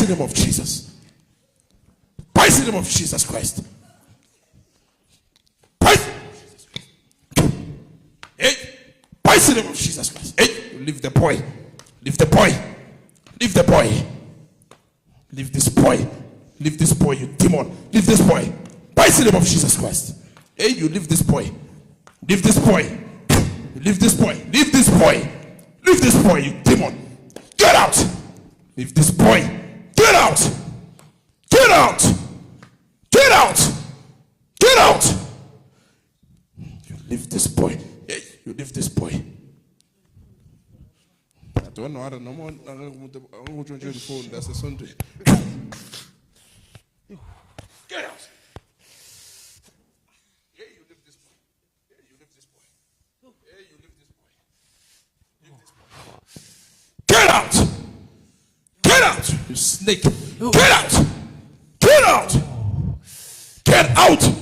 the name of Jesus. Praise the name of Jesus Christ. Praise the name of Jesus Christ. Hey, praise the name of Jesus Christ. Hey, you leave the boy. Leave the boy. Leave the boy. Leave this boy. Leave this boy, you demon. Leave this boy. Praise the name of Jesus Christ. Hey, you leave this boy. Leave this boy. Leave this boy. Leave this boy. Leave this boy, you demon. Get out. Leave this boy. Get out. Get out. Get out. Get out. You leave this boy. Hey, you leave this boy. I don't know. I don't know. I'm going to the phone. That's a Sunday. Get out. Hey, you leave this boy. Hey, you leave this boy. Hey, you leave this boy. Leave this boy. Get out. Get out. You snake. Get out. Get out. Get out.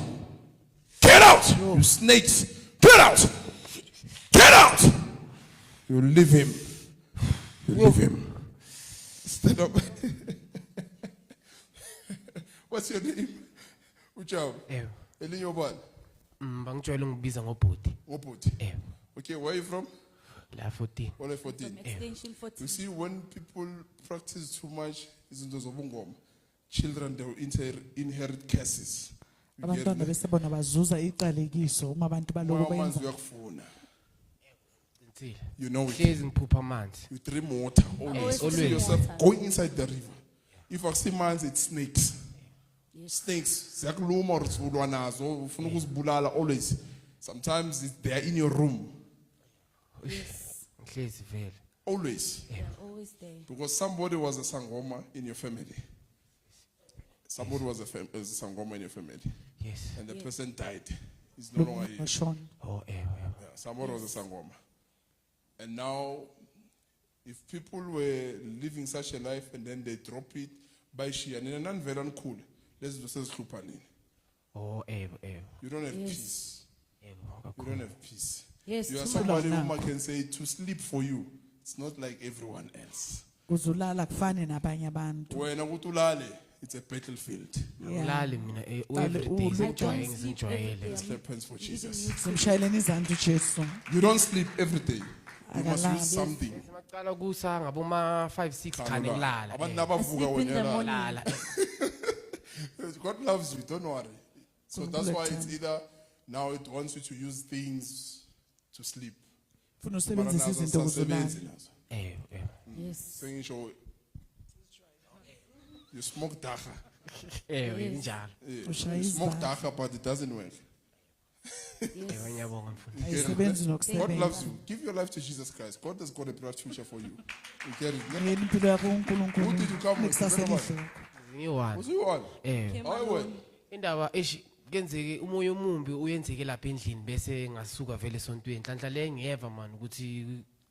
Get out. You snakes. Get out. Get out. You leave him. You leave him. Stand up. What's your name? Uchao. Elinye obani? Bangitshela ngibiza ngobhuti. Ngobhuti. Okay, where are you from? La 14. Only 14. Extension 14. You see, when people practice too much, children, they will inherit curses. You get abantwana me? bese bona bazuza iqalekiso uma abantu baloko Amanzi benza uyakufuna. Insile. You know it. Hlezi ngiphupha amanzi. You drink water. Always. Always You see drink yourself water. going inside the river. If I see man's, it's snakes. Snakes. Ziyakuluma or zibulwa nazo, ufuna ukuzibulala always. Sometimes they are in your room. Hlezi vele. Always. They're always there. Because somebody was a Sangoma in your family. Somebody was a Sangoma in your family. Yes. And the person died. He's no longer here. bashona Oh, Yeah, somebody was a Sangoma. And now, if people were living such a life and then they drop it by Shia, and then very cool, let's do this. Oh, You don't have Yes. peace. You don't have peace. Yes, You are too somebody much. who can say to sleep for you. It's not like everyone else. uzulala kufane nabanye abantu When Agutulale, it's a battlefield. ngilali mina every day Ulu- ngijwayele I don't sleep every day. ngizijwayele. Clap hands for Jesus. simshayeleni izandla uJesu You don't sleep every day. You must Akalali. use something. Ngicala kusa ngaboma 5-6 khane ngilala. Abantu I nabavuka sleep in the wena morning. Lala. God loves you, don't worry. So that's why it's Bullet either now it wants you to use things to sleep. funa Mara usebenzisa nazo izinto azisasebenzi ukuzulala nazo. Yes. Sengisho you smoke dacha. Injalo. Ushaya You smoke izandla. dacha, but it doesn't work. Ngiyabonga mfundisi. ayisebenzi God nokusebenza loves you. Give your life to Jesus Christ. God has got a bright future for you. You get it? yena impilo yakho uNkulunkulu Who did you come with? nekusasa Nobody. elihle Ngiwani. Was you on? Came How alone. went? Indaba kenzeke umoya omumbi uyenzeke lapha endlini bese ngasuka vele esontweni. Nhlanhla le ngiyeva man ukuthi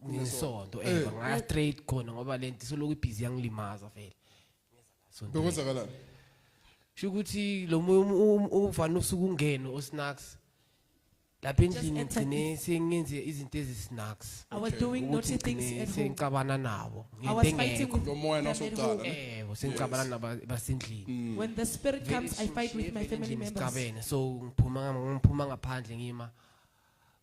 ngisonto ngaya straight khona ngoba lento isoloko ibhizi yangilimaza vele. Bekwenzakalani? Sho ukuthi lo moya uvana usuku ungene osnacks. Lapha endlini entered ngicine sengenze izinto ezisnacks. I was doing naughty things at home. Sengicabana nabo. I was Ngento fighting engekho. with Lo moya them at nawusokudala, home. ne? Sengicabana nabasendlini. When the spirit comes, I fight with my family members. Ngicabene so ngiphuma ngaphandle ngima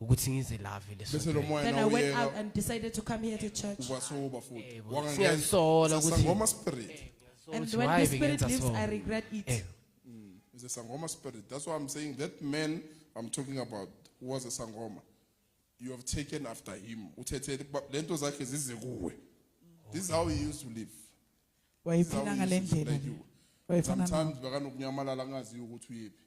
ukuthi ngize la vele Bese lo moya Then I went out nawuyeka and decided to come here to church. uba sober futhi. siyazisola ukuthi- Sangoma spirit. And Ukuthi when why the spirit bengenza leaves, so? I regret it. It's a Sangoma spirit. That's why I'm saying that man I'm talking about who was a Sangoma. You have taken after him. Uthethe lento zakhe zize kuwe. This is how he used to live. This is how wayiphila he ngale used to ndlela like you. wayefana Sometimes bekanokunyamalala ngazi ukuthi uyephi.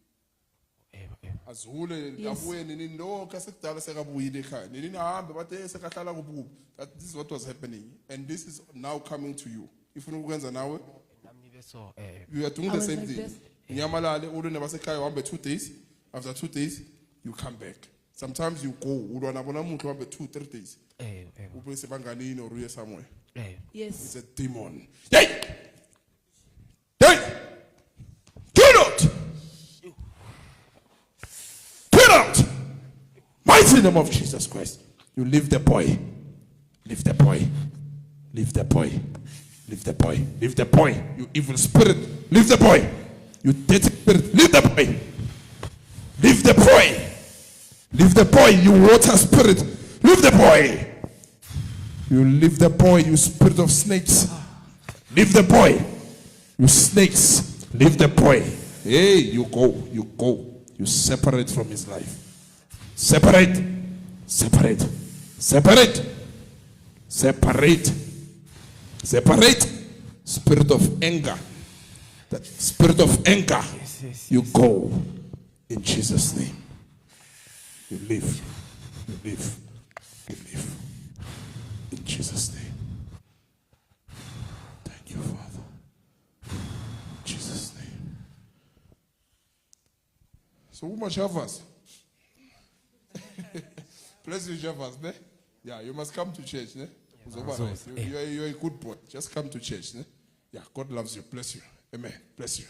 Azule Yes. abuye nini lokho asekudala sekabuyile ekhaya. Nini ahambe bathe sekahlala kububi. That this is what was happening and this is now coming to you. Ifuna ukwenza nawe nami beso you are doing I the was same like thing. this. Nyamalale ulu nebasekhaya uhambe 2 days. After 2 days you come back. Sometimes you go ulwa nabo namuntu uhambe 2-3 days. Ube sebanganini or uye somewhere. Yes. It's a demon. Hey! Hey! Get out! Get out! Mighty name of Jesus Christ. You leave the boy. Leave the boy. Leave the boy. Leave the boy. Leave the boy. You evil spirit. Leave the boy. You dirty spirit. Leave the boy. Leave the boy. Leave the boy, you water spirit. Leave the boy. You leave the boy, you spirit of snakes. Leave the boy. You snakes. Leave the boy. Hey, you go. You go. You separate from his life. Separate. Separate. Separate. Separate. Separate. Spirit of anger. That spirit of anger. Yes. You go. In Jesus' name. You live. You live. You live. In Jesus' name. Thank you, Father. In Jesus' name. So who much have us? Bless you, Javas, ne? Yeah, you must come to church, ne? You're a good boy. Just come to church, ne? Yeah, God loves you. Bless you. Amen. Bless you.